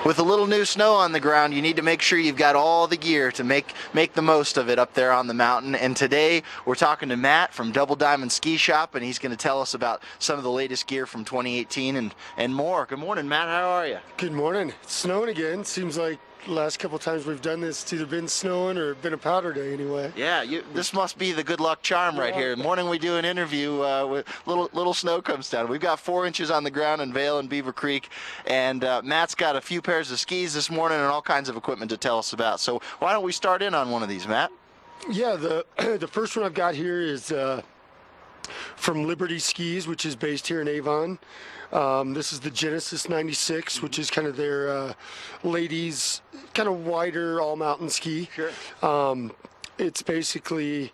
With a little new snow on the ground, you need to make sure you've got all the gear to make the most of it up there on the mountain. And today we're talking to Matt from Double Diamond Ski Shop, and he's going to tell us about some of the latest gear from 2018 and more. Good morning, Matt. How are you? Good morning. It's snowing again. Seems like the last couple times we've done this, it's either been snowing or been a powder day anyway. Yeah, this must be the good luck charm right here. The morning we do an interview, with little snow comes down. We've got 4 inches on the ground in Vail and Beaver Creek, and Matt's got a few pairs of skis this morning and all kinds of equipment to tell us about. So why don't we start in on one of these, Matt? Yeah, the first one I've got here is from Liberty Skis, which is based here in Avon. This is the Genesis 96, which is kind of their ladies, kind of wider all-mountain ski. Sure. It's basically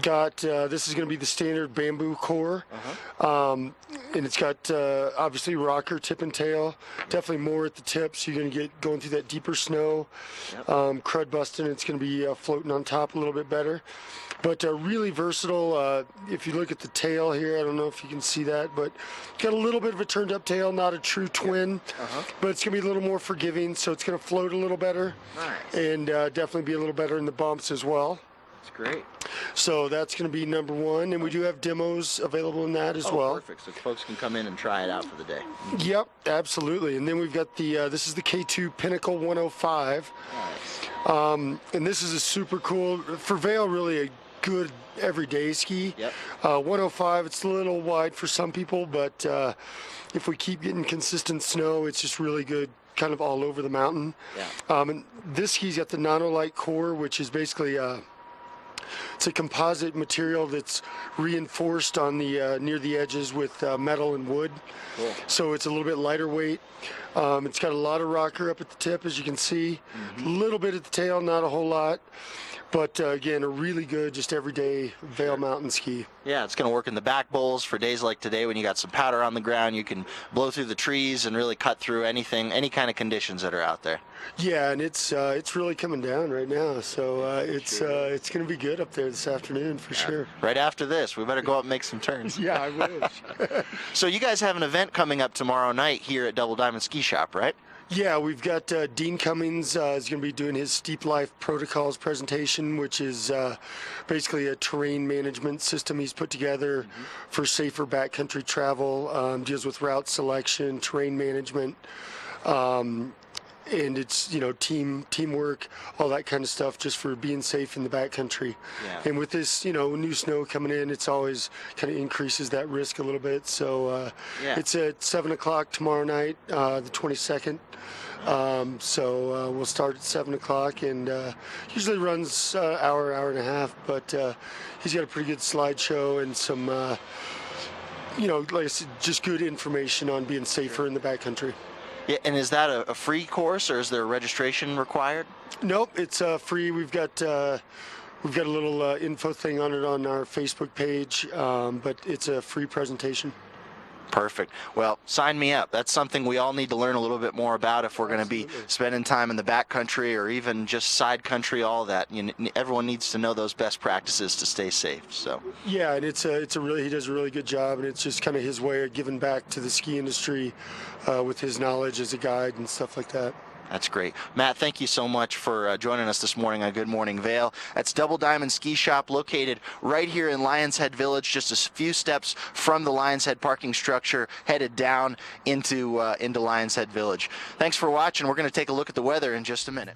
got, this is going to be the standard bamboo core. And it's got obviously rocker, tip and tail, definitely more at the tip, so you're going to get going through that deeper snow. Yep. Crud busting, it's going to be floating on top a little bit better. But really versatile. If you look at the tail here, I don't know if you can see that, but got a little bit of a turned up tail, not a true twin, but it's going to be a little more forgiving, so it's going to float a little better. Nice. And definitely be a little better in the bumps as well. That's great. So that's going to be number one, and we do have demos available in that as well. Perfect. So folks can come in and try it out for the day. Yep, absolutely. And then we've got the this is the K2 Pinnacle 105. Nice. And this is a super cool, for Vail, really a good everyday ski. Yep. 105, it's a little wide for some people, but if we keep getting consistent snow, it's just really good kind of all over the mountain. Yeah. And this ski's got the Nanolite core, which is basically it's a composite material that's reinforced on the near the edges with metal and wood. Cool. So it's a little bit lighter weight. It's got a lot of rocker up at the tip, as you can see. A little bit at the tail, not a whole lot. But again, a really good, just everyday Vail mountain ski. Yeah, it's going to work in the back bowls for days like today when you got some powder on the ground. You can blow through the trees and really cut through anything, any kind of conditions that are out there. Yeah, and it's really coming down right now, so it's going to be good up there this afternoon for sure. Right after this, we better go up and make some turns. Yeah, I wish. So you guys have an event coming up tomorrow night here at Double Diamond Ski Shop, right? Yeah, we've got Dean Cummings is going to be doing his Steep Life Protocols presentation, which is basically a terrain management system he's put together for safer backcountry travel. Deals with route selection, terrain management, and it's teamwork, all that kind of stuff, just for being safe in the backcountry. Yeah. And with this new snow coming in, it's always kind of increases that risk a little bit. So it's at 7 o'clock tomorrow night, the 22nd. So we'll start at 7 o'clock, and usually runs hour and a half. But he's got a pretty good slideshow and some, like I said, just good information on being safer in the backcountry. Yeah, and is that a free course, or is there registration required? Nope, it's free. We've got a little info thing on it on our Facebook page, but it's a free presentation. Perfect. Well, sign me up. That's something we all need to learn a little bit more about if we're going to be spending time in the backcountry or even just side country, all that. Everyone needs to know those best practices to stay safe. So. Yeah, and he does a really good job, and it's just kind of his way of giving back to the ski industry with his knowledge as a guide and stuff like that. That's great. Matt, thank you so much for joining us this morning on Good Morning Vail. That's Double Diamond Ski Shop, located right here in Lions Head Village, just a few steps from the Lions Head parking structure, headed down into Lions Head Village. Thanks for watching. We're going to take a look at the weather in just a minute.